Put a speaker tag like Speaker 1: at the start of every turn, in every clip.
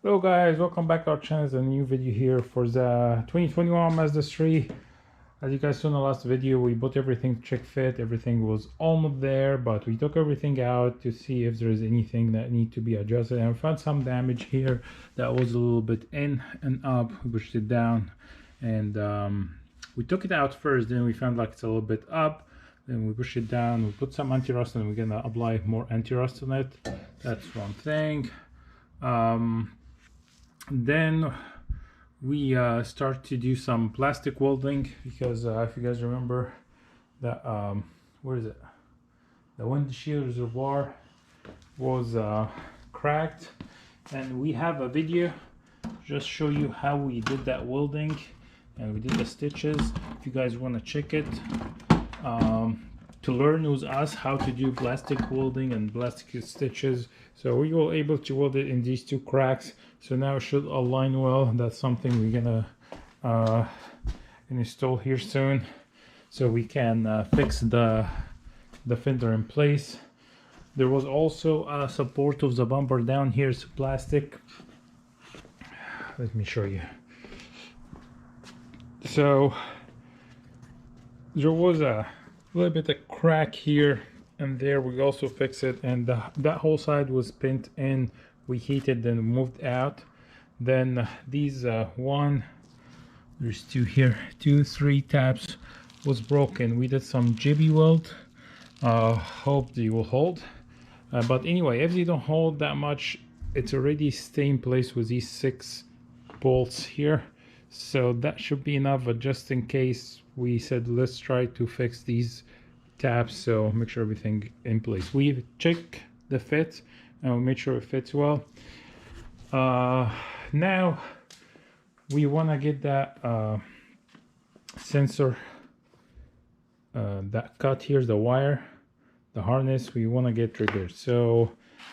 Speaker 1: Hello guys, welcome back to our channel. It's a new video here for the 2021 Mazda 3. As you guys saw in the last video, we bought everything to check fit. Everything was almost there, but we took everything out to see if there is anything that need to be adjusted, and we found some damage here that was a little bit in and up. We pushed it down, and we took it out first, then we found like it's a little bit up, then we push it down, we put some anti-rust, and we're gonna apply more anti-rust on it. That's one thing. Then we start to do some plastic welding because if you guys remember that where is it, the windshield reservoir was cracked, and we have a video just show you how we did that welding, and we did the stitches. If you guys want to check it to learn with us how to do plastic welding and plastic stitches. So we were able to weld it in these two cracks, so now it should align well. That's something we're gonna install here soon, so we can fix the fender in place. There was also a support of the bumper down here. It's plastic. Let me show you. So there was a little bit of crack here and there. We also fixed it, and that whole side was pinned in. We heated and moved out. Then these there's two here, 3 tabs was broken. We did some jibby weld. Hope they will hold, but anyway, if they don't hold that much, it's already stay in place with these 6 bolts here, so that should be enough. But just in case, we said let's try to fix these tabs, so make sure everything in place. We check the fit and we make sure it fits well. Now we want to get that sensor that cut here, the wire, the harness, we want to get triggered. So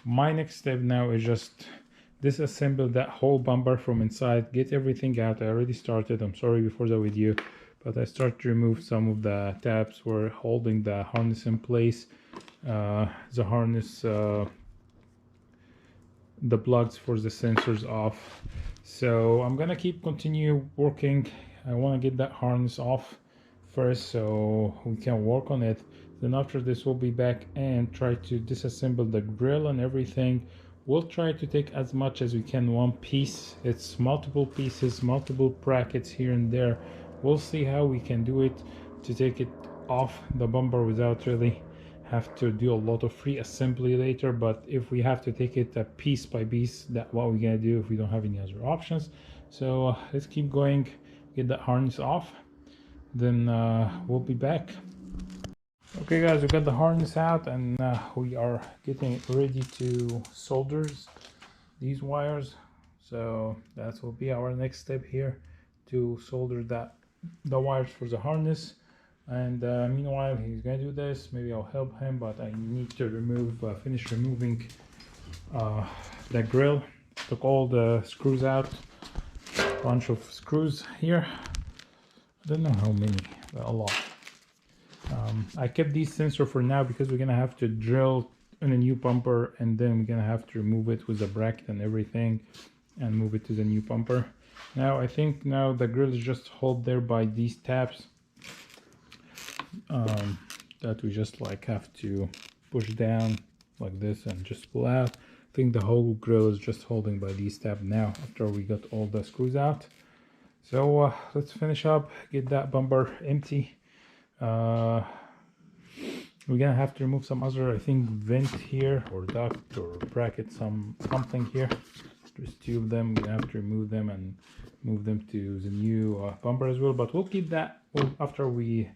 Speaker 1: my next step now is just disassemble that whole bumper from inside, get everything out. I already started, I'm sorry before the video, but I start to remove some of the tabs were holding the harness in place. The harness, the plugs for the sensors off. So I'm gonna continue working. I want to get that harness off first so we can work on it. Then after this we'll be back and try to disassemble the grill and everything. We'll try to take as much as we can one piece. It's multiple pieces, multiple brackets here and there. We'll see how we can do it to take it off the bumper without really have to do a lot of free assembly later. But if we have to take it piece by piece, that's what we're gonna do if we don't have any other options. So let's keep going, get that harness off, then we'll be back. Okay guys, we got the harness out, and we are getting ready to solder these wires. So that will be our next step here, to solder the wires for the harness. And meanwhile he's gonna do this. Maybe I'll help him, but I need to finish removing the grill. Took all the screws out, bunch of screws here. I don't know how many, but a lot. I kept these sensor for now because we're gonna have to drill in a new bumper, and then we're gonna have to remove it with the bracket and everything and move it to the new bumper. Now I think now the grill is just held there by these tabs that we just like have to push down like this and just pull out. I think the whole grill is just holding by these tabs now after we got all the screws out. So let's finish up, get that bumper empty. We're gonna have to remove some other, I think, vent here or duct or bracket, something here. There's 2 of them. We're gonna have to remove them and move them to the new bumper as well, but we'll keep that after we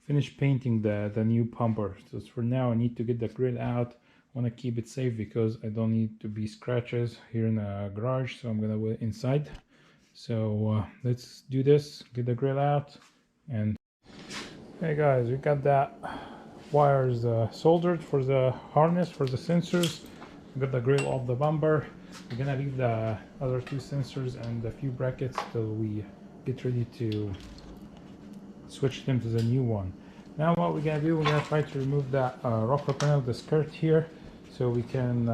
Speaker 1: finish painting the new bumper. So for now I need to get the grill out. I want to keep it safe because I don't need to be scratches here in the garage, so I'm gonna wait inside. So let's do this, get the grill out. And hey guys, we got that wires soldered for the harness for the sensors. We got the grill off the bumper. We're gonna leave the other 2 sensors and a few brackets till we get ready to switch them to the new one. Now what we're gonna do, we're gonna try to remove that rocker panel, the skirt here, so we can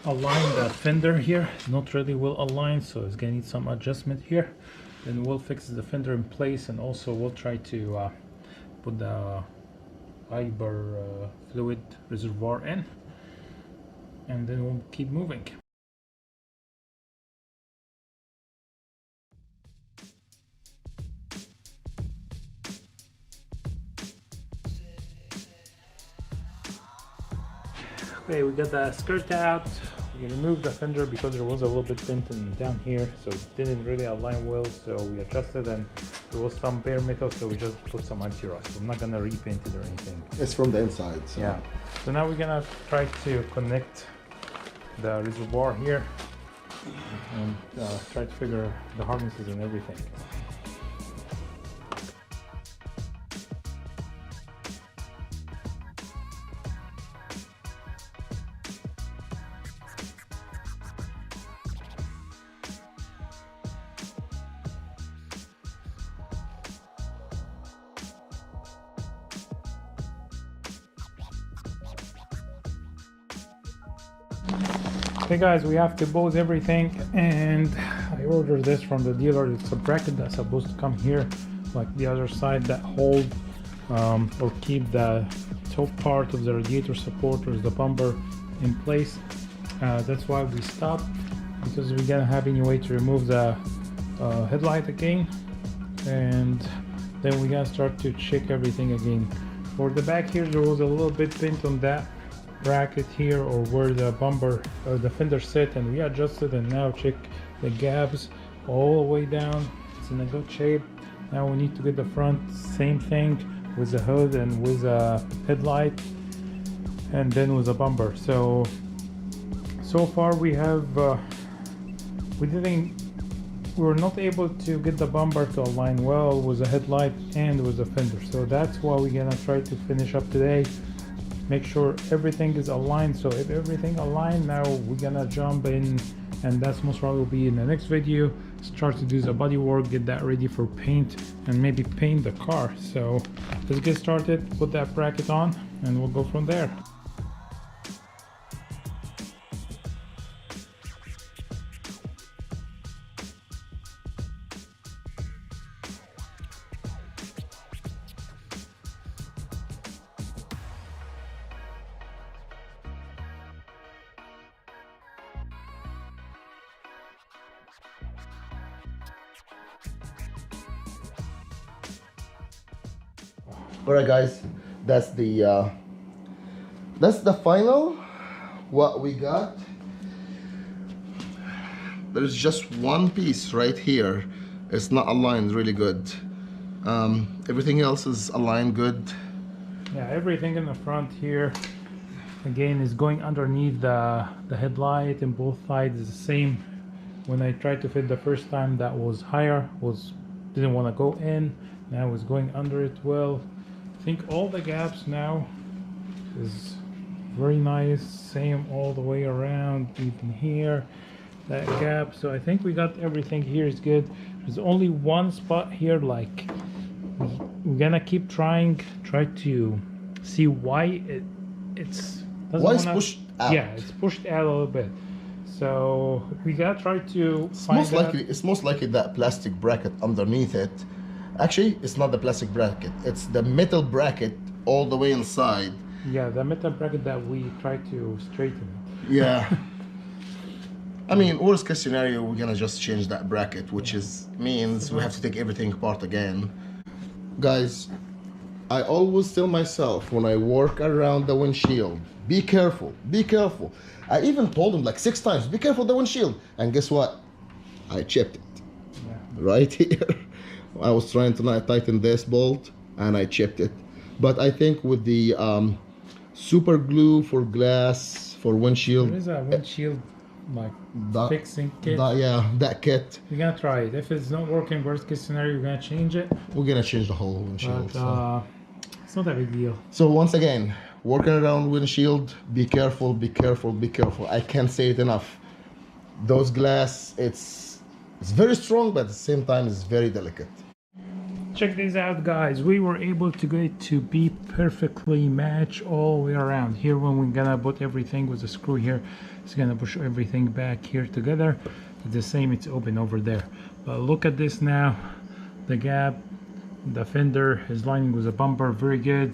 Speaker 1: align the fender here. It's not really well aligned, so it's gonna need some adjustment here. Then we'll fix the fender in place, and also we'll try to put the fiber fluid reservoir in, and then we'll keep moving. Okay, we got the skirt out. We removed the fender because there was a little bit bent down here, so it didn't really align well. So we adjusted, and there was some bare metal, so we just put some anti-rust. I'm not gonna repaint it or anything.
Speaker 2: It's from the inside. So.
Speaker 1: Yeah. So now we're gonna try to connect the reservoir here and try to figure the harnesses and everything. Okay guys, we have to pose everything, and I ordered this from the dealer. It's a bracket that's supposed to come here like the other side that hold or keep the top part of the radiator supporters, the bumper, in place. That's why we stopped, because we're gonna have any way to remove the headlight again, and then we're gonna start to check everything again. For the back here, there was a little bit bent on that bracket here, or where the bumper or the fender sit, and we adjusted, and now check the gaps all the way down. It's in a good shape. Now we need to get the front, same thing with the hood and with a headlight, and then with a bumper. So far we have we were not able to get the bumper to align well with the headlight and with the fender. So that's why we're gonna try to finish up today, make sure everything is aligned. So if everything aligned, now we're gonna jump in, and that's most probably will be in the next video. Start to do the body work, get that ready for paint, and maybe paint the car. So let's get started, put that bracket on, and we'll go from there.
Speaker 2: All right, guys, that's the final what we got. There's just one piece right here. It's not aligned really good. Everything else is aligned good.
Speaker 1: Yeah, everything in the front here again is going underneath the headlight, and both sides is the same. When I tried to fit the first time, that was higher, didn't want to go in. Now it's going under it well. I think all the gaps now is very nice, same all the way around, even here, that gap. So I think we got everything here is good. There's only one spot here, like we're gonna keep try to see why it's
Speaker 2: pushed out.
Speaker 1: Yeah, it's pushed out a little bit. So we gotta try to
Speaker 2: It's most likely that plastic bracket underneath it. Actually, it's not the plastic bracket. It's the metal bracket all the way inside.
Speaker 1: Yeah, the metal bracket that we try to straighten.
Speaker 2: Yeah. I mean, worst case scenario, we're gonna just change that bracket, which means we have to take everything apart again. Guys, I always tell myself when I work around the windshield, be careful, be careful. I even told him like 6 times, be careful the windshield. And guess what? I chipped it. Yeah. Right here. I was trying to tighten this bolt and I chipped it. But I think with the super glue for glass, for windshield.
Speaker 1: There is a windshield fixing kit.
Speaker 2: That kit.
Speaker 1: We're gonna try it. If it's not working, worst case scenario, we're gonna change it.
Speaker 2: We're gonna change the whole windshield.
Speaker 1: But, it's not a big deal.
Speaker 2: So once again, working around windshield, be careful, be careful, be careful. I can't say it enough. Those glass, it's very strong, but at the same time, it's very delicate.
Speaker 1: Check this out, guys. We were able to get it to be perfectly matched all the way around. Here, when we're gonna put everything with the screw here, it's gonna push everything back here together. The same, it's open over there. But look at this now. The gap, the fender is lining with the bumper, very good.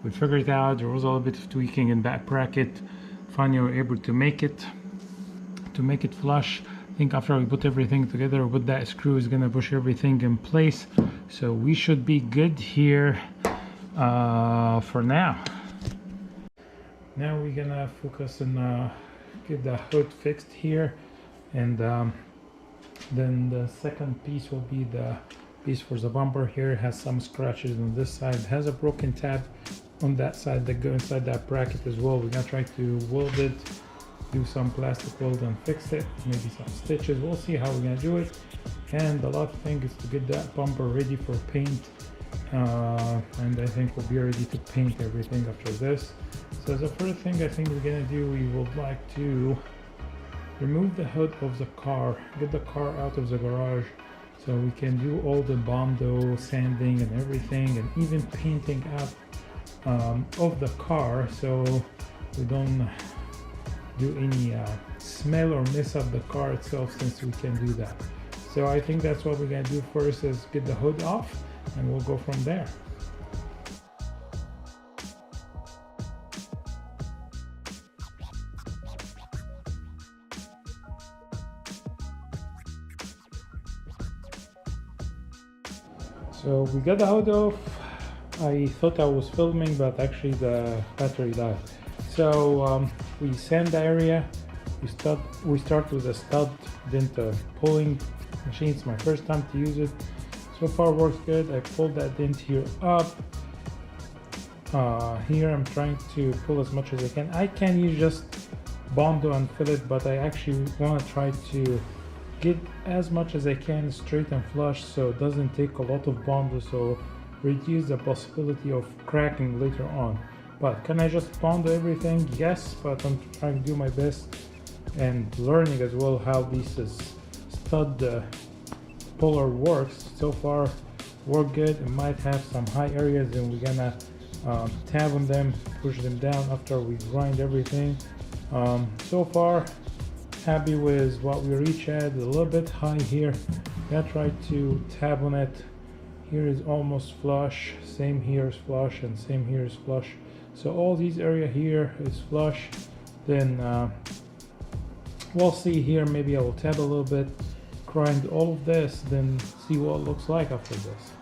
Speaker 1: We figured it out. There was a little bit of tweaking in that bracket. Finally, we were able to make it flush. I think after we put everything together with that screw is gonna push everything in place, so we should be good here for now. Now we're gonna focus on get the hood fixed here, and then the second piece will be the piece for the bumper. Here it has some scratches on this side, it has a broken tab on that side that go inside that bracket as well. We're gonna try to weld it, do some plastic weld and fix it, maybe some stitches. We'll see how we're gonna do it. And the last thing is to get that bumper ready for paint, and I think we'll be ready to paint everything after this. So the first thing I think we're gonna do, we would like to remove the hood of the car, get the car out of the garage, so we can do all the Bondo sanding and everything, and even painting up of the car, so we don't do any smell or mess up the car itself, since we can do that. So I think that's what we're gonna do first, is get the hood off, and we'll go from there. So we got the hood off. I thought I was filming, but actually the battery died. So we sand the area. We start with a stud, then the pulling machine. It's my first time to use it. So far works good. I pulled that dent here up. Here I'm trying to pull as much as I can. I can use just Bondo and fillet, but I actually want to try to get as much as I can straight and flush, so it doesn't take a lot of Bondo, so reduce the possibility of cracking later on. But can I just Bondo everything? Yes, but I'm trying to do my best and learning as well how this stud puller works. So far work good. It might have some high areas, and we're gonna tab on them, push them down after we grind everything. So far happy with what we reach at. A little bit high here. Gonna try to tab on it. Here is almost flush, same here is flush, and same here is flush. So all these area here is flush. Then we'll see here, maybe I will tab a little bit, grind all of this, then see what it looks like after this.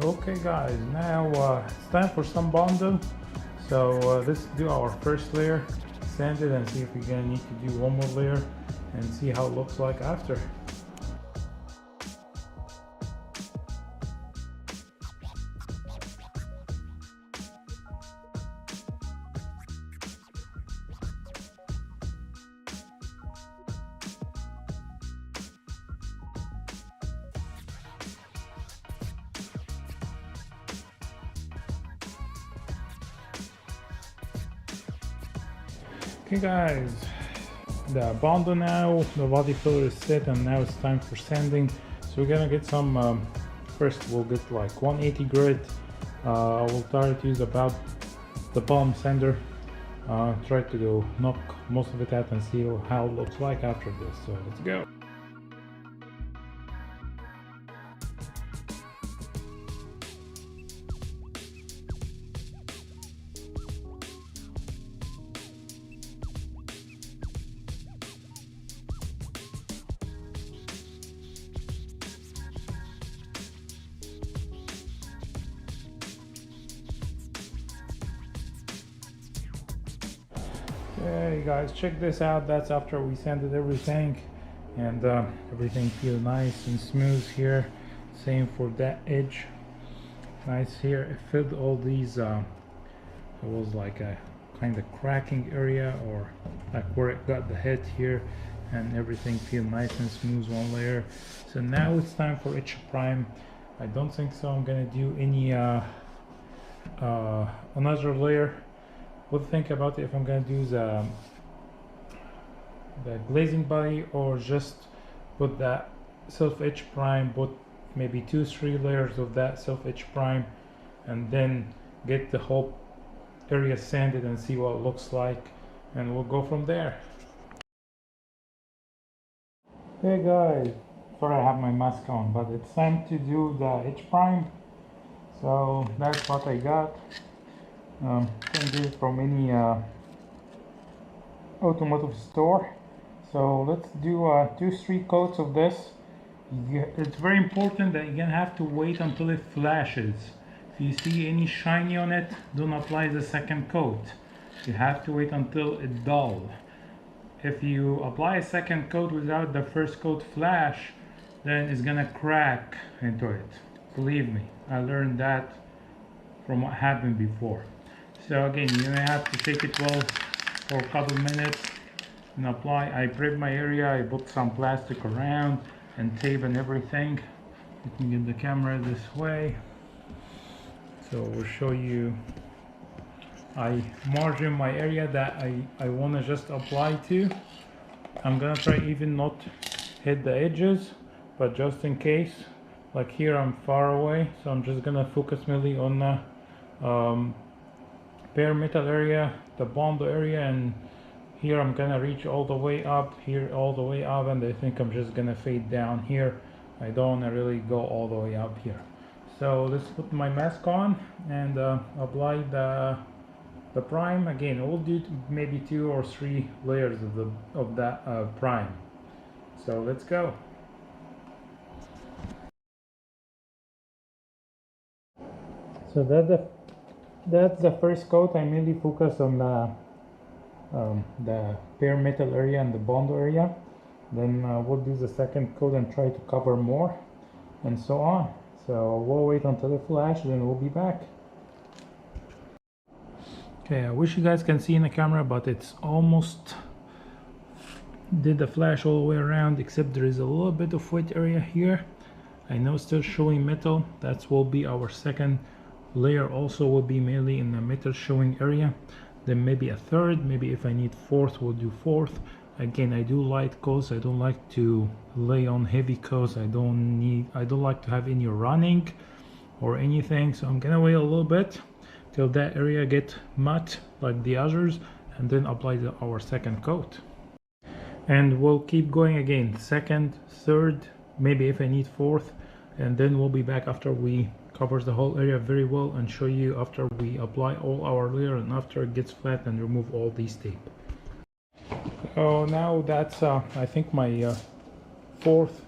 Speaker 1: Okay guys, now it's time for some Bondo. So let's do our first layer, sand it, and see if we're gonna need to do one more layer and see how it looks like after. Okay guys, the Bondo now, the body filler is set, and now it's time for sanding. So we're gonna get some, first we'll get like 180 grit. We'll try to use about the palm sander. Try to go knock most of it out and see how it looks like after this. So let's go. Hey guys, check this out. That's after we sanded everything, and everything feels nice and smooth here. Same for that edge, nice here. It filled all these It was like a kind of cracking area, or like where it got the head here, and everything feel nice and smooth one layer. So now it's time for H prime. I don't think so I'm gonna do any another layer. What think about it if I'm gonna do the glazing body, or just put that self H prime, put maybe 2-3 layers of that self H prime, and then get the whole area sanded and see what it looks like, and we'll go from there. Hey guys, sorry I have my mask on, but it's time to do the H prime. So that's what I got. Can get it from any automotive store. So let's do 2-3 coats of this. It's very important that you're gonna have to wait until it flashes. If you see any shiny on it, don't apply the second coat. You have to wait until it's dull. If you apply a second coat without the first coat flash, then it's gonna crack into it. Believe me, I learned that from what happened before. So again, you're gonna have to take it well for a couple minutes and apply. I prepped my area, I put some plastic around and tape and everything. Let me get the camera this way. So we'll show you. I margin my area that I want to just apply to. I'm gonna try even not hit the edges, but just in case, like here I'm far away, so I'm just gonna focus mainly on the bare metal area, the bond area, and here I'm gonna reach all the way up, here all the way up, and I think I'm just gonna fade down here. I don't wanna really go all the way up here. So let's put my mask on and apply the prime. Again, we'll do maybe 2 or 3 layers of that prime. So let's go. So that's the first coat. I mainly focus on the bare metal area and the bond area. Then we'll do the second coat and try to cover more, and so on. So we'll wait until it flash, then we'll be back. Okay, I wish you guys can see in the camera, but it's almost did the flash all the way around, except there is a little bit of wet area here. I know it's still showing metal. That will be our second layer, also will be mainly in the metal showing area. Then maybe a third, maybe if I need fourth, we'll do fourth. Again, I do light coats. I don't like to lay on heavy coats. I don't like to have any running or anything. So I'm gonna wait a little bit till that area get matte like the others, and then apply our second coat. And we'll keep going again, second, third, maybe if I need fourth, and then we'll be back after we cover the whole area very well and show you after we apply all our layer and after it gets flat and remove all these tape. So now that's I think my fourth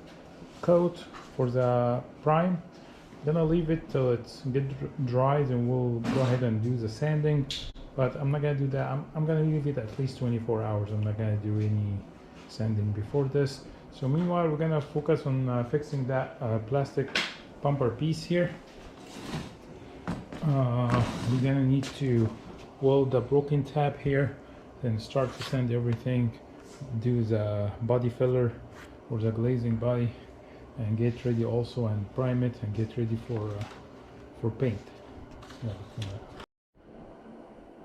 Speaker 1: coat for the prime. Gonna leave it till it's get dries, and we'll go ahead and do the sanding, but I'm not gonna do that. I'm gonna leave it at least 24 hours. I'm not gonna do any sanding before this. So meanwhile, we're gonna focus on fixing that plastic bumper piece here. We're gonna need to weld the broken tab here, then start to sand everything, do the body filler or the glazing body, and get ready also and prime it and get ready for paint.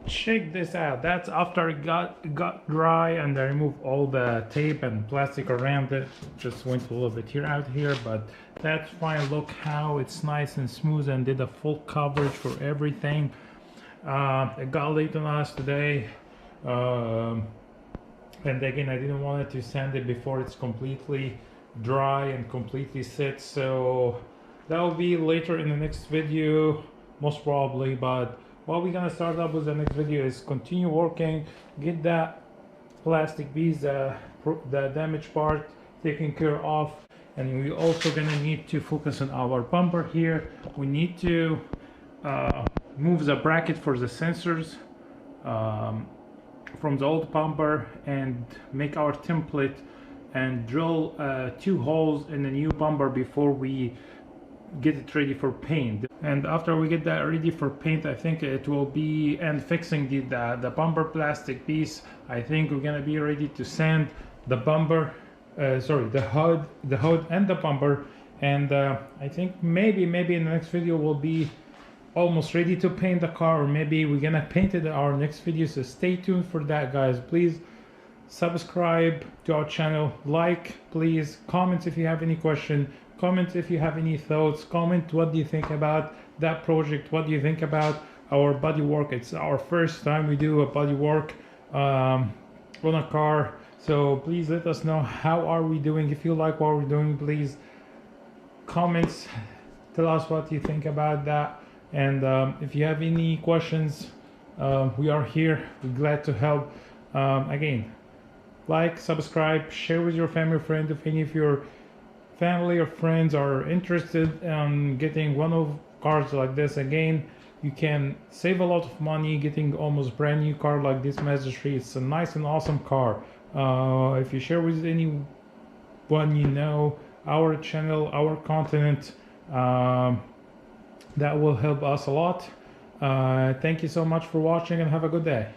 Speaker 1: Check this out. That's after it got dry and I removed all the tape and plastic around it. Just went a little bit out here, but that's fine. Look how it's nice and smooth, and did a full coverage for everything. It got late on us today, and again, I didn't want it to sand it before it's completely dry and completely set, so that will be later in the next video most probably. But what we're gonna start up with the next video is continue working, get that plastic piece, the damaged part taken care of, and we also gonna need to focus on our bumper here. We need to move the bracket for the sensors from the old bumper and make our template and drill 2 holes in the new bumper before we get it ready for paint. And after we get that ready for paint, I think it will be, and fixing the bumper plastic piece, I think we're gonna be ready to sand the bumper, the hood and the bumper. And I think maybe in the next video we'll be almost ready to paint the car, or maybe we're gonna paint it in our next video. So stay tuned for that, guys. Please subscribe to our channel, like, please comment if you have any question, comment if you have any thoughts, comment what do you think about that project, what do you think about our body work. It's our first time we do a body work on a car, so please let us know how are we doing. If you like what we're doing, please comments, tell us what you think about that. And if you have any questions, we are here, we're glad to help. Again, like, subscribe, share with your family, friend. If any of your family or friends are interested in getting one of cars like this, again, you can save a lot of money getting almost brand new car like this Mazda 3. It's a nice and awesome car. If you share with anyone you know our channel, our content, that will help us a lot. Thank you so much for watching, and have a good day.